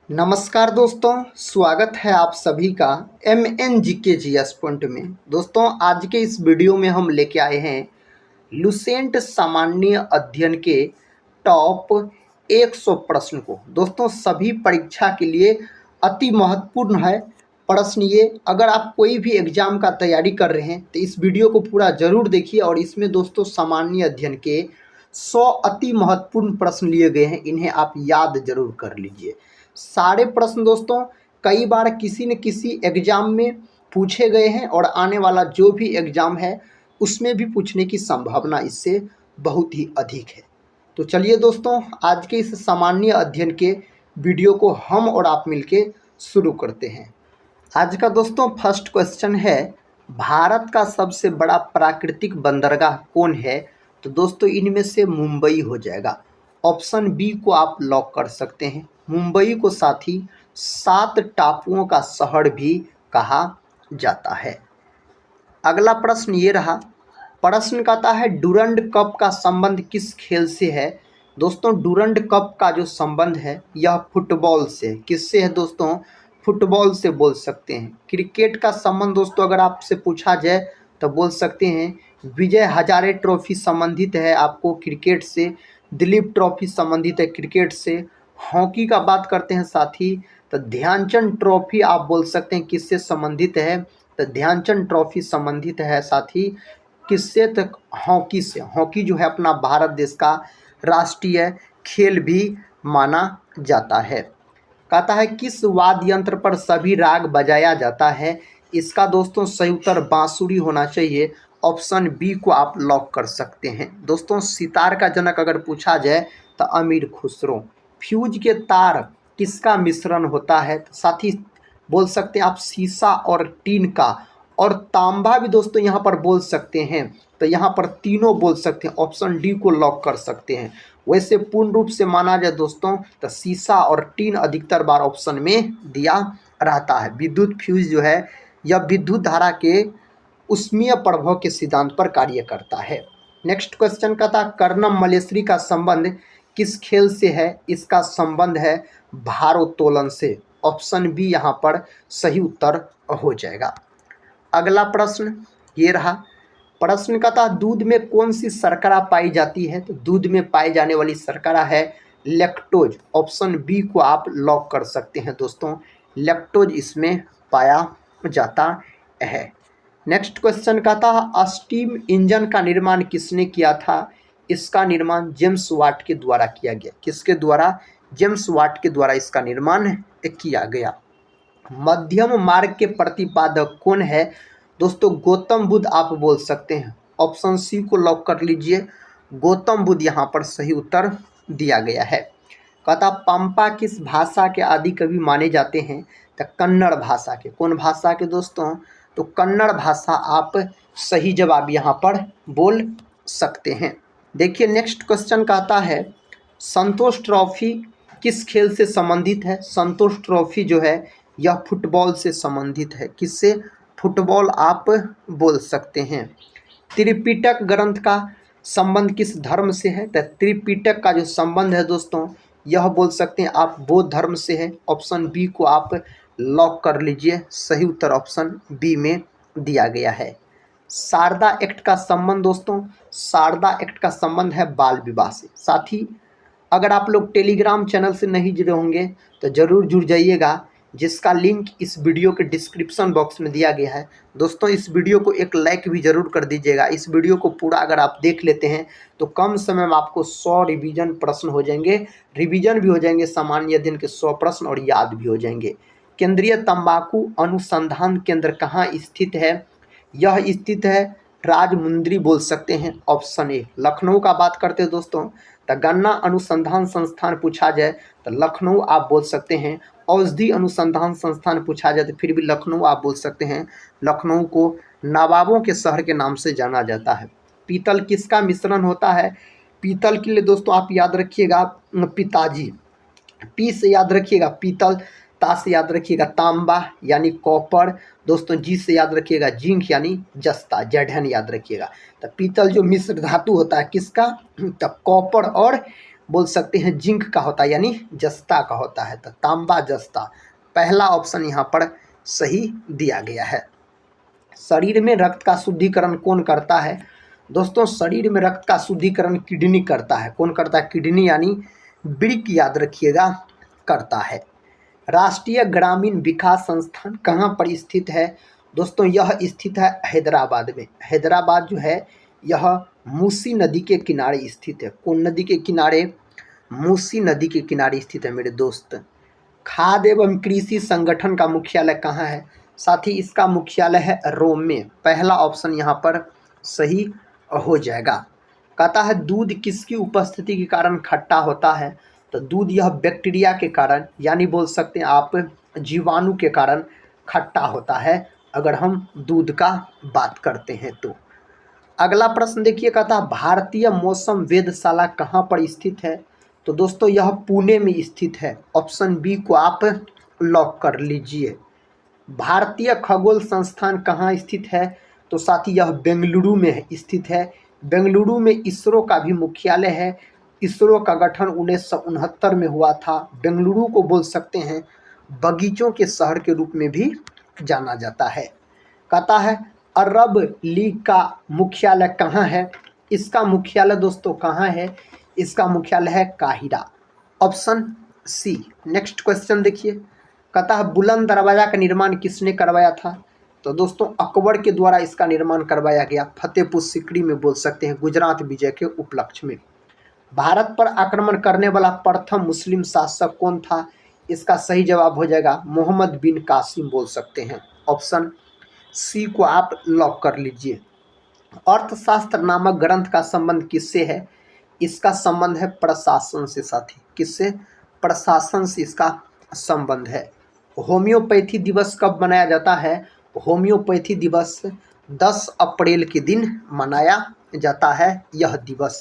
नमस्कार दोस्तों, स्वागत है आप सभी का MNGK पॉइंट में। दोस्तों, आज के इस वीडियो में हम लेके आए हैं लुसेंट सामान्य अध्ययन के टॉप 100 प्रश्न को। दोस्तों, सभी परीक्षा के लिए अति महत्वपूर्ण है प्रश्न ये। अगर आप कोई भी एग्जाम का तैयारी कर रहे हैं तो इस वीडियो को पूरा जरूर देखिए। और इसमें दोस्तों सामान्य अध्ययन के 100 अति महत्वपूर्ण प्रश्न लिए गए हैं, इन्हें आप याद जरूर कर लीजिए। सारे प्रश्न दोस्तों कई बार किसी न किसी एग्जाम में पूछे गए हैं और आने वाला जो भी एग्जाम है उसमें भी पूछने की संभावना इससे बहुत ही अधिक है। तो चलिए दोस्तों, आज के इस सामान्य अध्ययन के वीडियो को हम और आप मिलके शुरू करते हैं। आज का दोस्तों फर्स्ट क्वेश्चन है, भारत का सबसे बड़ा प्राकृतिक बंदरगाह कौन है? तो दोस्तों इनमें से मुंबई हो जाएगा। ऑप्शन बी को आप लॉक कर सकते हैं। मुंबई को साथ ही 7 टापुओं का शहर भी कहा जाता है। अगला प्रश्न ये रहा। प्रश्न कहता है डुरंड कप का संबंध किस खेल से है? दोस्तों डुरंड कप का जो संबंध है यह फुटबॉल से। किससे है दोस्तों? फुटबॉल से बोल सकते हैं। क्रिकेट का संबंध दोस्तों अगर आपसे पूछा जाए तो बोल सकते हैं विजय हजारे ट्रॉफी संबंधित है आपको क्रिकेट से। दिलीप ट्रॉफी संबंधित है क्रिकेट से। हॉकी का बात करते हैं साथ ही तो ध्यानचंद ट्रॉफी आप बोल सकते हैं किससे संबंधित है? तो ध्यानचंद ट्रॉफी संबंधित है साथ ही किससे? तक हॉकी से। हॉकी जो है अपना भारत देश का राष्ट्रीय खेल भी माना जाता है। कहता है किस वाद्य यंत्र पर सभी राग बजाया जाता है? इसका दोस्तों सही उत्तर बांसुरी होना चाहिए। ऑप्शन बी को आप लॉक कर सकते हैं। दोस्तों सितार का जनक अगर पूछा जाए तो अमीर खुसरो। फ्यूज के तार किसका मिश्रण होता है? तो साथ ही बोल सकते हैं आप सीसा और टीन का। और तांबा भी दोस्तों यहाँ पर बोल सकते हैं। तो यहाँ पर तीनों बोल सकते हैं। ऑप्शन डी को लॉक कर सकते हैं। वैसे पूर्ण रूप से माना जाए दोस्तों तो सीसा और टीन अधिकतर बार ऑप्शन में दिया रहता है। विद्युत फ्यूज जो है यह विद्युत धारा के उष्मीय प्रभाव के सिद्धांत पर कार्य करता है। नेक्स्ट क्वेश्चन का था कर्णम मलेश्वरी का संबंध किस खेल से है? इसका संबंध है भारोत्तोलन से। ऑप्शन बी यहाँ पर सही उत्तर हो जाएगा। अगला प्रश्न ये रहा। प्रश्न का था दूध में कौन सी शर्करा पाई जाती है? तो दूध में पाई जाने वाली शर्करा है लैक्टोज। ऑप्शन बी को आप लॉक कर सकते हैं दोस्तों। लैक्टोज इसमें पाया जाता है। नेक्स्ट क्वेश्चन का था स्टीम इंजन का निर्माण किसने किया था? इसका निर्माण जेम्स वाट के द्वारा किया गया। किसके द्वारा? जेम्स वाट के द्वारा इसका निर्माण किया गया। मध्यम मार्ग के प्रतिपादक कौन है? दोस्तों गौतम बुद्ध आप बोल सकते हैं। ऑप्शन सी को लॉक कर लीजिए। गौतम बुद्ध यहाँ पर सही उत्तर दिया गया है। कहता पंपा किस भाषा के आदि कवि माने जाते हैं? तो कन्नड़ भाषा के। कौन भाषा के दोस्तों? तो कन्नड़ भाषा आप सही जवाब यहाँ पर बोल सकते हैं। देखिए नेक्स्ट क्वेश्चन कहता है संतोष ट्रॉफी किस खेल से संबंधित है? संतोष ट्रॉफी जो है यह फुटबॉल से संबंधित है। किससे? फुटबॉल आप बोल सकते हैं। त्रिपिटक ग्रंथ का संबंध किस धर्म से है? तो त्रिपिटक का जो संबंध है दोस्तों यह बोल सकते हैं आप बौद्ध धर्म से है। ऑप्शन बी को आप लॉक कर लीजिए। सही उत्तर ऑप्शन बी में दिया गया है। शारदा एक्ट का संबंध दोस्तों, शारदा एक्ट का संबंध है बाल विवाह से। साथ ही अगर आप लोग टेलीग्राम चैनल से नहीं जुड़े होंगे तो ज़रूर जुड़ जाइएगा, जिसका लिंक इस वीडियो के डिस्क्रिप्शन बॉक्स में दिया गया है। दोस्तों इस वीडियो को एक लाइक भी ज़रूर कर दीजिएगा। इस वीडियो को पूरा अगर आप देख लेते हैं तो कम समय में आपको 100 रिवीजन प्रश्न हो जाएंगे। रिवीजन भी हो जाएंगे सामान्य अध्ययन के 100 प्रश्न और याद भी हो जाएंगे। केंद्रीय तंबाकू अनुसंधान केंद्र कहाँ स्थित है? यह स्थित है राजमुंद्री बोल सकते हैं। Option A. लखनऊ का बात करते हैं दोस्तों तो गन्ना अनुसंधान संस्थान पूछा जाए तो लखनऊ आप बोल सकते हैं। औषधि अनुसंधान संस्थान पूछा जाए तो फिर भी लखनऊ आप बोल सकते हैं। लखनऊ को नवाबों के शहर के नाम से जाना जाता है। पीतल किसका मिश्रण होता है? पीतल के लिए दोस्तों आप याद रखिएगा पिताजी। पी से याद रखिएगा पीतल। ता से याद रखिएगा तांबा यानी कॉपर। दोस्तों जी से याद रखिएगा जिंक यानी जस्ता। जड़हन याद रखिएगा। तो पीतल जो मिश्र धातु होता है किसका? तो कॉपर और बोल सकते हैं जिंक का होता है, यानी जस्ता का होता है। तो तांबा जस्ता, पहला ऑप्शन यहाँ पर सही दिया गया है। शरीर में रक्त का शुद्धिकरण कौन करता है? दोस्तों शरीर में रक्त का शुद्धिकरण किडनी करता है। कौन करता है? किडनी, यानी वृक्क, याद रखिएगा, करता है। राष्ट्रीय ग्रामीण विकास संस्थान कहाँ पर स्थित है? दोस्तों यह स्थित है हैदराबाद में। हैदराबाद जो है यह मूसी नदी के किनारे स्थित है। कौन नदी के किनारे? मूसी नदी के किनारे स्थित है मेरे दोस्त। खाद्य एवं कृषि संगठन का मुख्यालय कहाँ है? साथ ही इसका मुख्यालय है रोम में। पहला ऑप्शन यहाँ पर सही हो जाएगा। कहता है दूध किसकी उपस्थिति के कारण खट्टा होता है? तो दूध यह बैक्टीरिया के कारण, यानी बोल सकते हैं आप जीवाणु के कारण खट्टा होता है, अगर हम दूध का बात करते हैं तो। अगला प्रश्न देखिए, कहता है भारतीय मौसम वेधशाला कहाँ पर स्थित है? तो दोस्तों यह पुणे में स्थित है। ऑप्शन बी को आप लॉक कर लीजिए। भारतीय खगोल संस्थान कहाँ स्थित है? तो साथी यह बेंगलुरु में स्थित है। बेंगलुरु में इसरो का भी मुख्यालय है। इसरो का गठन 1969 में हुआ था। बेंगलुरु को बोल सकते हैं बगीचों के शहर के रूप में भी जाना जाता है। कहता है अरब लीग का मुख्यालय कहाँ है? इसका मुख्यालय दोस्तों कहाँ है? इसका मुख्यालय है काहिरा। Option C. नेक्स्ट क्वेश्चन देखिए, कहता है बुलंद दरवाजा का निर्माण किसने करवाया था? तो दोस्तों अकबर के द्वारा इसका निर्माण करवाया गया, फतेहपुर सीकरी में बोल सकते हैं, गुजरात विजय के उपलक्ष्य में। भारत पर आक्रमण करने वाला प्रथम मुस्लिम शासक कौन था? इसका सही जवाब हो जाएगा मोहम्मद बिन कासिम बोल सकते हैं। ऑप्शन सी को आप लॉक कर लीजिए। अर्थशास्त्र नामक ग्रंथ का संबंध किससे है? इसका संबंध है प्रशासन से साथी। किससे? प्रशासन से इसका संबंध है। होम्योपैथी दिवस कब मनाया जाता है? होम्योपैथी दिवस 10 अप्रैल के दिन मनाया जाता है यह दिवस।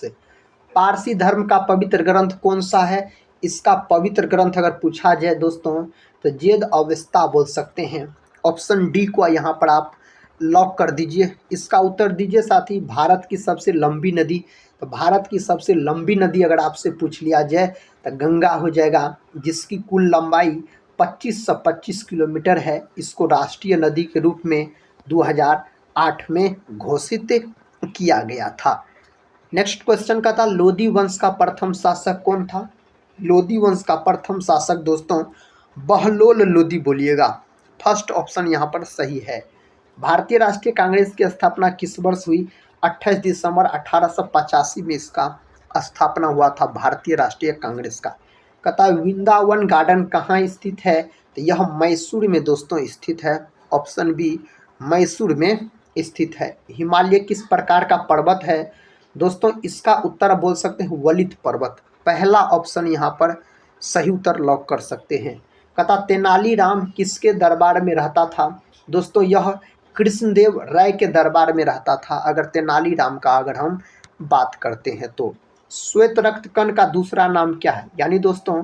पारसी धर्म का पवित्र ग्रंथ कौन सा है? इसका पवित्र ग्रंथ अगर पूछा जाए दोस्तों तो वेद अवेस्ता बोल सकते हैं। ऑप्शन डी को यहाँ पर आप लॉक कर दीजिए। इसका उत्तर दीजिए साथी भारत की सबसे लंबी नदी। तो भारत की सबसे लंबी नदी अगर आपसे पूछ लिया जाए तो गंगा हो जाएगा, जिसकी कुल लंबाई 2525 किलोमीटर है। इसको राष्ट्रीय नदी के रूप में 2008 में घोषित किया गया था। नेक्स्ट क्वेश्चन का था लोदी वंश का प्रथम शासक कौन था? लोदी वंश का प्रथम शासक दोस्तों बहलोल लोदी बोलिएगा। फर्स्ट ऑप्शन यहाँ पर सही है। भारतीय राष्ट्रीय कांग्रेस की स्थापना किस वर्ष हुई? 28 दिसंबर 1885 में इसका स्थापना हुआ था भारतीय राष्ट्रीय कांग्रेस का। कहता है वृंदावन गार्डन कहाँ स्थित है? तो यह मैसूर में दोस्तों स्थित है। ऑप्शन बी मैसूर में स्थित है। हिमालय किस प्रकार का पर्वत है? दोस्तों इसका उत्तर बोल सकते हैं वलित पर्वत। पहला ऑप्शन यहाँ पर सही उत्तर लॉक कर सकते हैं। कहता तेनालीराम किसके दरबार में रहता था? दोस्तों यह कृष्णदेव राय के दरबार में रहता था, अगर तेनालीराम का अगर हम बात करते हैं तो। श्वेत रक्त कण का दूसरा नाम क्या है? यानी दोस्तों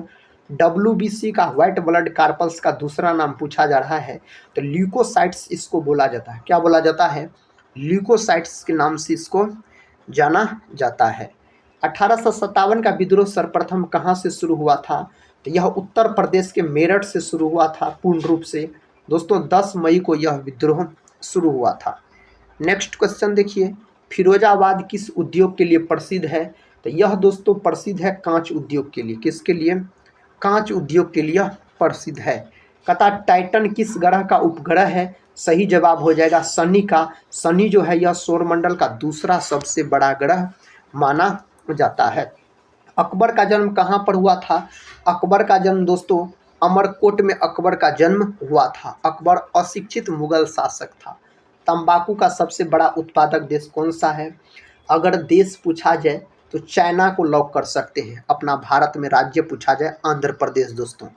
WBC का व्हाइट ब्लड कार्पल्स का दूसरा नाम पूछा जा रहा है तो ल्यूकोसाइट्स इसको बोला जाता है। क्या बोला जाता है? ल्यूकोसाइट्स के नाम से इसको जाना जाता है। 1857 का विद्रोह सर्वप्रथम कहाँ से शुरू हुआ था? तो यह उत्तर प्रदेश के मेरठ से शुरू हुआ था पूर्ण रूप से। दोस्तों 10 मई को यह विद्रोह शुरू हुआ था। नेक्स्ट क्वेश्चन देखिए, फिरोजाबाद किस उद्योग के लिए प्रसिद्ध है? तो यह दोस्तों प्रसिद्ध है कांच उद्योग के लिए। किसके लिए? कांच उद्योग के लिए प्रसिद्ध है। कहता टाइटन किस ग्रह का उपग्रह है? सही जवाब हो जाएगा शनि का। शनि जो है यह सौरमंडल का दूसरा सबसे बड़ा ग्रह माना जाता है। अकबर का जन्म कहाँ पर हुआ था? अकबर का जन्म दोस्तों अमरकोट में अकबर का जन्म हुआ था। अकबर अशिक्षित मुगल शासक था। तंबाकू का सबसे बड़ा उत्पादक देश कौन सा है? अगर देश पूछा जाए तो चाइना को लॉक कर सकते हैं। अपना भारत में राज्य पूछा जाए आंध्र प्रदेश दोस्तों।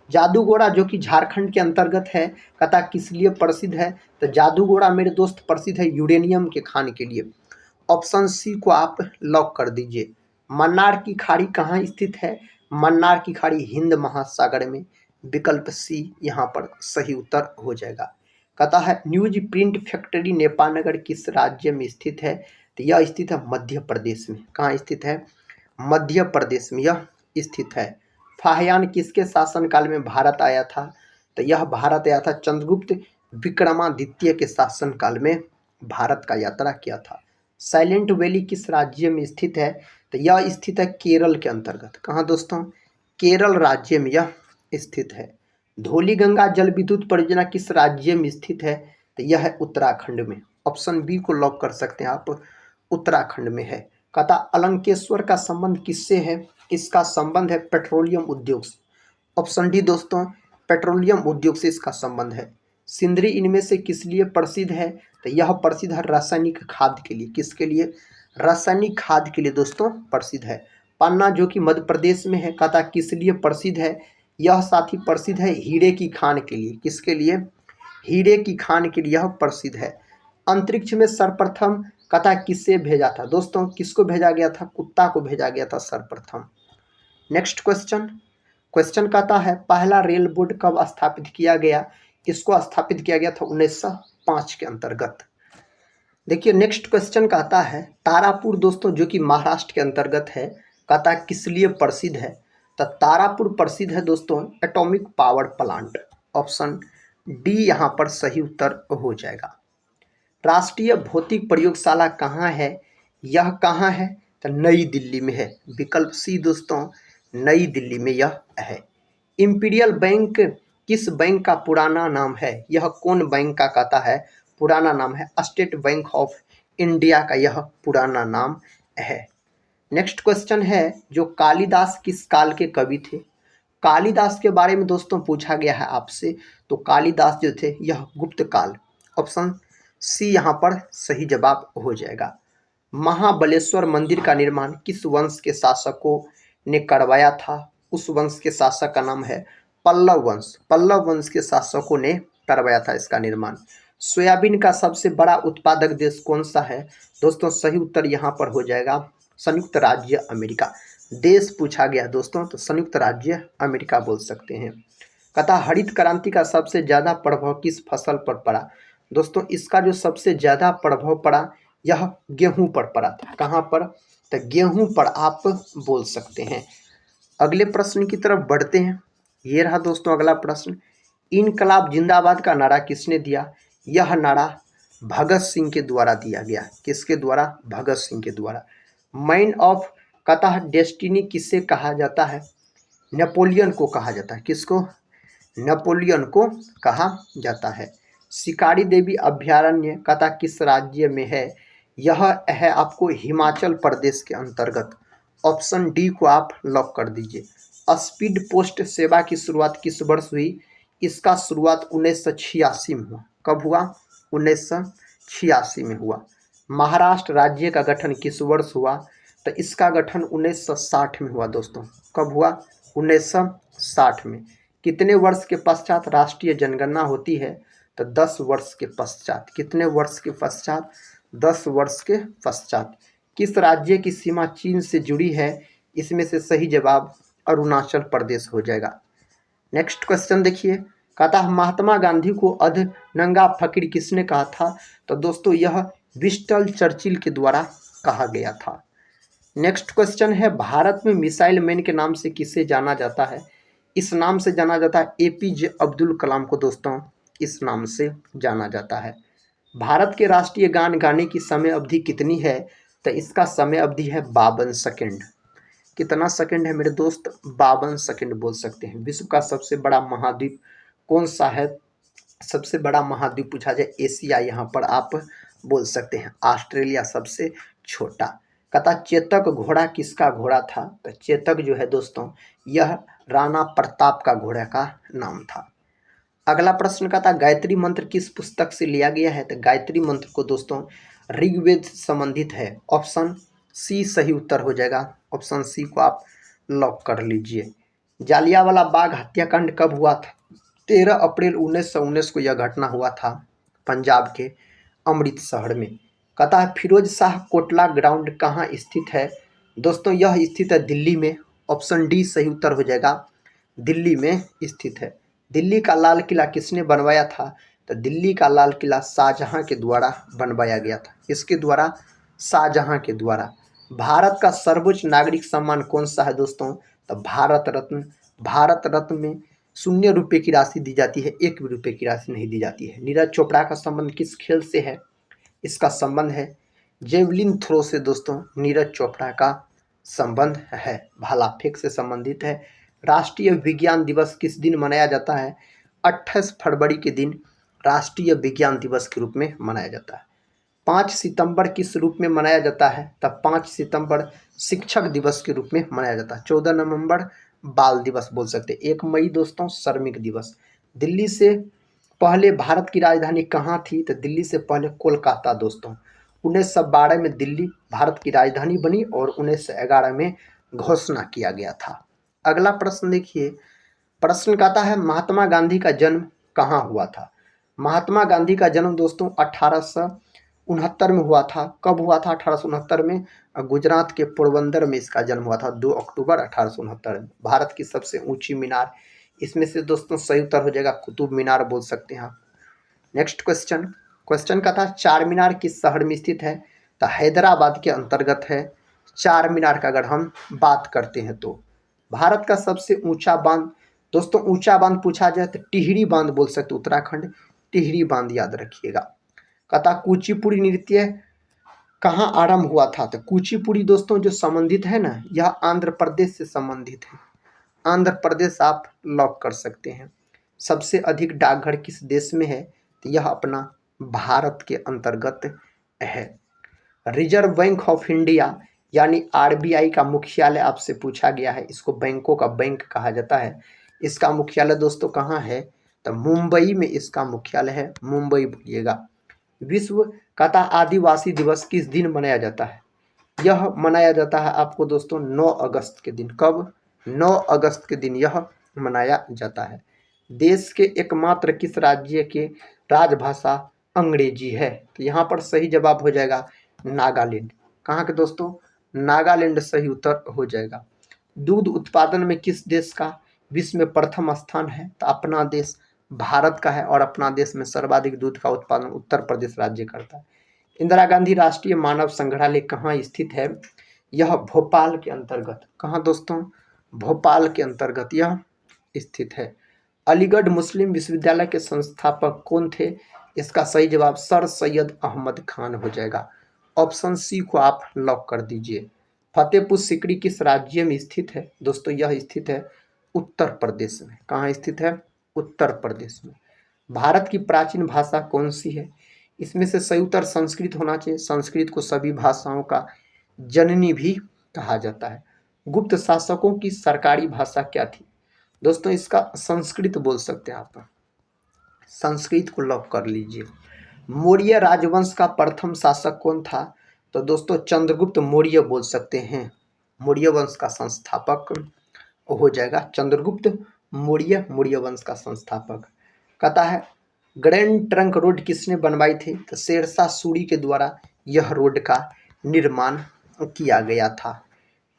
जादूगोड़ा जो कि झारखंड के अंतर्गत है, कहता किस लिए प्रसिद्ध है? तो जादूगोड़ा मेरे दोस्त प्रसिद्ध है यूरेनियम के खान के लिए। ऑप्शन सी को आप लॉक कर दीजिए। मन्नार की खाड़ी कहाँ स्थित है? मन्नार की खाड़ी हिंद महासागर में। विकल्प सी यहाँ पर सही उत्तर हो जाएगा। कहता है न्यूज प्रिंट फैक्ट्री नेपाल नगर किस राज्य में स्थित है? तो यह स्थित है मध्य प्रदेश में। कहाँ स्थित है? मध्य प्रदेश में यह स्थित है। फाहियान किसके शासनकाल में भारत आया था? तो यह भारत आया था चंद्रगुप्त विक्रमादित्य के शासनकाल में भारत का यात्रा किया था। साइलेंट वैली किस राज्य में स्थित है? तो यह स्थित है केरल के अंतर्गत। कहाँ दोस्तों? केरल राज्य में यह स्थित है। धौलीगंगा जल विद्युत परियोजना किस राज्य में स्थित है? तो यह है उत्तराखंड में। ऑप्शन बी को लॉक कर सकते हैं आप, उत्तराखंड में है। कहता अलंकेश्वर का संबंध किससे है? इसका संबंध है पेट्रोलियम उद्योग से। ऑप्शन डी दोस्तों, पेट्रोलियम उद्योग से इसका संबंध है। सिंदरी इनमें से किस लिए प्रसिद्ध है? तो यह प्रसिद्ध है रासायनिक खाद के लिए। किसके लिए? रासायनिक खाद के लिए दोस्तों प्रसिद्ध है। पन्ना जो कि मध्य प्रदेश में है, कहता किस लिए प्रसिद्ध है? यह साथी प्रसिद्ध है हीरे की खान के लिए। किसके लिए? हीरे की खान के लिए यह प्रसिद्ध है। अंतरिक्ष में सर्वप्रथम कहता किससे भेजा था? दोस्तों किसको भेजा गया था? कुत्ता को भेजा गया था सर्वप्रथम। नेक्स्ट क्वेश्चन कहता है पहला रेल बोर्ड कब स्थापित किया गया? इसको स्थापित किया गया था 1905 के अंतर्गत। देखिए नेक्स्ट क्वेश्चन कहता है तारापुर दोस्तों जो कि महाराष्ट्र के अंतर्गत है, कहता किस लिए प्रसिद्ध है? तो तारापुर प्रसिद्ध है दोस्तों atomic power plant. Option D यहाँ पर सही उत्तर हो जाएगा। राष्ट्रीय भौतिक प्रयोगशाला कहाँ है? यह कहाँ है? तो नई दिल्ली में है। विकल्प सी दोस्तों, नई दिल्ली में यह है। इंपीरियल बैंक किस बैंक का पुराना नाम है? यह कौन बैंक का कहता है पुराना नाम है? स्टेट बैंक ऑफ इंडिया का यह पुराना नाम है। नेक्स्ट क्वेश्चन है जो कालिदास किस काल के कवि थे? कालिदास के बारे में दोस्तों पूछा गया है आपसे। तो कालिदास जो थे यह गुप्त काल। ऑप्शन सी यहाँ पर सही जवाब हो जाएगा। महाबलेश्वर मंदिर का निर्माण किस वंश के शासकों ने करवाया था? उस वंश के शासक का नाम है पल्लव वंश। पल्लव वंश के शासकों ने करवाया था इसका निर्माण। सोयाबीन का सबसे बड़ा उत्पादक देश कौन सा है? दोस्तों सही उत्तर यहाँ पर हो जाएगा संयुक्त राज्य अमेरिका। देश पूछा गया दोस्तों तो संयुक्त राज्य अमेरिका बोल सकते हैं। कहता हरित क्रांति का सबसे ज़्यादा प्रभाव किस फसल पर पड़ा? दोस्तों इसका जो सबसे ज़्यादा प्रभाव पड़ा यह गेहूं पर पड़ा था। कहाँ पर? तो गेहूं पर आप बोल सकते हैं। अगले प्रश्न की तरफ बढ़ते हैं। ये रहा दोस्तों अगला प्रश्न। इनकलाब जिंदाबाद का नारा किसने दिया? यह नारा भगत सिंह के द्वारा दिया गया। किसके द्वारा? भगत सिंह के द्वारा। मैन ऑफ कहता डेस्टिनी किससे कहा जाता है? नेपोलियन को कहा जाता है। किसको? नेपोलियन को कहा जाता है। शिकारी देवी अभ्यारण्य कहता किस राज्य में है? यह है आपको हिमाचल प्रदेश के अंतर्गत। ऑप्शन डी को आप लॉक कर दीजिए। स्पीड पोस्ट सेवा की शुरुआत किस वर्ष हुई? इसका शुरुआत 1986 में हुआ। कब हुआ? 1986 में हुआ। महाराष्ट्र राज्य का गठन किस वर्ष हुआ? तो इसका गठन 1960 में हुआ दोस्तों। कब हुआ? 1960 में। कितने वर्ष के पश्चात राष्ट्रीय जनगणना होती है? तो 10 वर्ष के पश्चात। कितने वर्ष के पश्चात? 10 वर्ष के पश्चात। किस राज्य की सीमा चीन से जुड़ी है? इसमें से सही जवाब अरुणाचल प्रदेश हो जाएगा। नेक्स्ट क्वेश्चन देखिए। कहता है महात्मा गांधी को अधनंगा फकीर किसने कहा था? तो दोस्तों यह विंस्टन चर्चिल के द्वारा कहा गया था। नेक्स्ट क्वेश्चन है भारत में मिसाइल मैन के नाम से किसे जाना जाता है? इस नाम से जाना जाता है एपीजे अब्दुल कलाम को दोस्तों इस नाम से जाना जाता है। भारत के राष्ट्रीय गान गाने की समय अवधि कितनी है? तो इसका समय अवधि है 52 सेकंड। कितना सेकंड है मेरे दोस्त? 52 सेकंड बोल सकते हैं। विश्व का सबसे बड़ा महाद्वीप कौन सा है? सबसे बड़ा महाद्वीप पूछा जाए एशिया, यहाँ पर आप बोल सकते हैं। ऑस्ट्रेलिया सबसे छोटा। कहता चेतक घोड़ा किसका घोड़ा था? तो चेतक जो है दोस्तों यह राणा प्रताप का घोड़ा का नाम था। अगला प्रश्न कहता गायत्री मंत्र किस पुस्तक से लिया गया है? तो गायत्री मंत्र को दोस्तों ऋग्वेद से संबंधित है। ऑप्शन सी सही उत्तर हो जाएगा। ऑप्शन सी को आप लॉक कर लीजिए। जालियांवाला बाग हत्याकांड कब हुआ था? 13 अप्रैल 1919 को यह घटना हुआ था पंजाब के अमृतसर में। कहता है फिरोज शाह कोटला ग्राउंड कहाँ स्थित है? दोस्तों यह स्थित है दिल्ली में। ऑप्शन डी सही उत्तर हो जाएगा। दिल्ली में स्थित है। दिल्ली का लाल किला किसने बनवाया था? तो दिल्ली का लाल किला शाहजहां के द्वारा बनवाया गया था। किसके द्वारा? शाहजहां के द्वारा। भारत का सर्वोच्च नागरिक सम्मान कौन सा है दोस्तों? तो भारत रत्न। भारत रत्न में 0 रुपये की राशि दी जाती है, 1 भी रुपये की राशि नहीं दी जाती है। नीरज चोपड़ा का संबंध किस खेल से है? इसका संबंध है जेवलिन थ्रो से दोस्तों नीरज चोपड़ा का संबंध है, भाला फेंक से संबंधित है। राष्ट्रीय विज्ञान दिवस किस दिन मनाया जाता है? 28 फरवरी के दिन राष्ट्रीय विज्ञान दिवस के रूप में मनाया जाता है। 5 सितंबर किस रूप में मनाया जाता है? तब 5 सितंबर शिक्षक दिवस के रूप में मनाया जाता है। 14 नवंबर बाल दिवस बोल सकते हैं। 1 मई दोस्तों श्रमिक दिवस। दिल्ली से पहले भारत की राजधानी कहाँ थी? तो दिल्ली से पहले कोलकाता दोस्तों। 1912 में दिल्ली भारत की राजधानी बनी और 1911 में घोषणा किया गया था। अगला प्रश्न देखिए, प्रश्न कहता है महात्मा गांधी का जन्म कहाँ हुआ था? महात्मा गांधी का जन्म दोस्तों 1869 में हुआ था। कब हुआ था? 1869 में गुजरात के पोरबंदर में इसका जन्म हुआ था, 2 अक्टूबर 1869 में। भारत की सबसे ऊंची मीनार, इसमें से दोस्तों सही उत्तर हो जाएगा कुतुब मीनार बोल सकते हैं आप। नेक्स्ट क्वेश्चन, क्वेश्चन का था चार मीनार किस शहर में स्थित है? तो हैदराबाद के अंतर्गत है चार मीनार का। अगर हम बात करते हैं तो भारत का सबसे ऊंचा बांध, दोस्तों ऊंचा बांध पूछा जाए तो टिहरी बांध बोल सकते, उत्तराखंड टिहरी बांध याद रखिएगा। कहता कुचिपुड़ी नृत्य कहाँ आरंभ हुआ था? तो कुचिपुड़ी दोस्तों जो संबंधित है ना, यह आंध्र प्रदेश से संबंधित है। आंध्र प्रदेश आप लॉक कर सकते हैं। सबसे अधिक डाकघर किस देश में है? तो यह अपना भारत के अंतर्गत है। रिजर्व बैंक ऑफ इंडिया यानी आरबीआई का मुख्यालय आपसे पूछा गया है। इसको बैंकों का बैंक कहा जाता है। इसका मुख्यालय दोस्तों कहाँ है? तो मुंबई में इसका मुख्यालय है, मुंबई बोलिएगा। विश्व कहता आदिवासी दिवस किस दिन मनाया जाता है? यह मनाया जाता है आपको दोस्तों 9 अगस्त के दिन। कब? 9 अगस्त के दिन यह मनाया जाता है। देश के एकमात्र किस राज्य के राजभाषा अंग्रेजी है? तो यहाँ पर सही जवाब हो जाएगा नागालैंड। कहाँ के दोस्तों? नागालैंड सही उत्तर हो जाएगा। दूध उत्पादन में किस देश का विश्व में प्रथम स्थान है? तो अपना देश भारत का है और अपना देश में सर्वाधिक दूध का उत्पादन उत्तर प्रदेश राज्य करता है। इंदिरा गांधी राष्ट्रीय मानव संग्रहालय कहाँ स्थित है? यह भोपाल के अंतर्गत। कहाँ दोस्तों? भोपाल के अंतर्गत यह स्थित है। अलीगढ़ मुस्लिम विश्वविद्यालय के संस्थापक कौन थे? इसका सही जवाब सर सैयद अहमद खान हो जाएगा। ऑप्शन सी को आप लॉक कर दीजिए। फतेहपुर सीकरी किस राज्य में स्थित है? दोस्तों यह स्थित है उत्तर प्रदेश में। कहाँ स्थित है? उत्तर प्रदेश में। भारत की प्राचीन भाषा कौन सी है? इसमें से सही उत्तर संस्कृत होना चाहिए। संस्कृत को सभी भाषाओं का जननी भी कहा जाता है। गुप्त शासकों की सरकारी भाषा क्या थी? दोस्तों इसका संस्कृत बोल सकते हैं आप, संस्कृत को लॉक कर लीजिए। मौर्य राजवंश का प्रथम शासक कौन था? तो दोस्तों चंद्रगुप्त मौर्य बोल सकते हैं। मौर्य वंश का संस्थापक हो जाएगा चंद्रगुप्त मौर्य, मौर्य वंश का संस्थापक। कहता है ग्रैंड ट्रंक रोड किसने बनवाई थी? तो शेरशाह सूरी के द्वारा यह रोड का निर्माण किया गया था।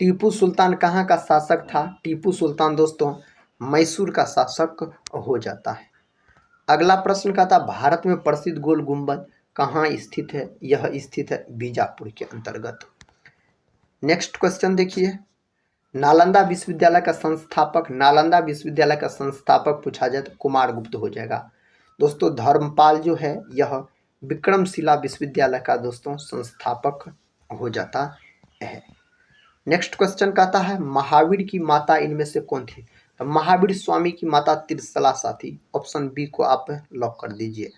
टीपू सुल्तान कहाँ का शासक था? टीपू सुल्तान दोस्तों मैसूर का शासक हो जाता है। अगला प्रश्न का था भारत में प्रसिद्ध गोल गुंबद कहाँ स्थित है? यह स्थित है बीजापुर के अंतर्गत। नेक्स्ट क्वेश्चन देखिए, नालंदा विश्वविद्यालय का संस्थापक, नालंदा विश्वविद्यालय का संस्थापक पूछा जाए तो कुमारगुप्त हो जाएगा। दोस्तों धर्मपाल जो है यह विक्रमशिला विश्वविद्यालय का दोस्तों संस्थापक हो जाता है। नेक्स्ट क्वेश्चन कहता है महावीर की माता इनमें से कौन थी? तो महावीर स्वामी की माता त्रिशला थी। ऑप्शन बी को आप लॉक कर दीजिए।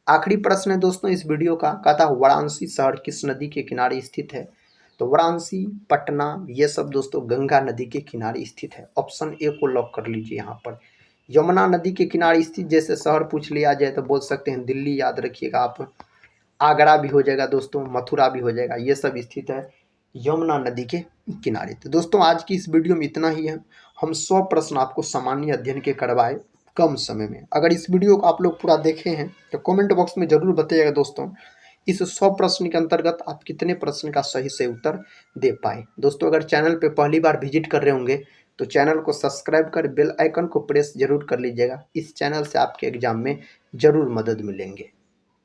आखिरी प्रश्न है दोस्तों इस वीडियो का, कहता है वाराणसी शहर किस नदी के किनारे स्थित है? तो वाराणसी, पटना ये सब दोस्तों गंगा नदी के किनारे स्थित है। ऑप्शन ए को लॉक कर लीजिए। यहाँ पर यमुना नदी के किनारे स्थित जैसे शहर पूछ लिया जाए तो बोल सकते हैं दिल्ली, याद रखिएगा आप। आगरा भी हो जाएगा दोस्तों, मथुरा भी हो जाएगा, ये सब स्थित है यमुना नदी के किनारे। तो दोस्तों आज की इस वीडियो में इतना ही है। हम 100 प्रश्न आपको सामान्य अध्ययन के करवाए कम समय में। अगर इस वीडियो को आप लोग पूरा देखे हैं तो कमेंट बॉक्स में जरूर बताइएगा दोस्तों इस 100 प्रश्न के अंतर्गत आप कितने प्रश्न का सही से उत्तर दे पाए। दोस्तों अगर चैनल पे पहली बार विजिट कर रहे होंगे तो चैनल को सब्सक्राइब कर बेल आइकन को प्रेस जरूर कर लीजिएगा। इस चैनल से आपके एग्जाम में जरूर मदद मिलेंगे।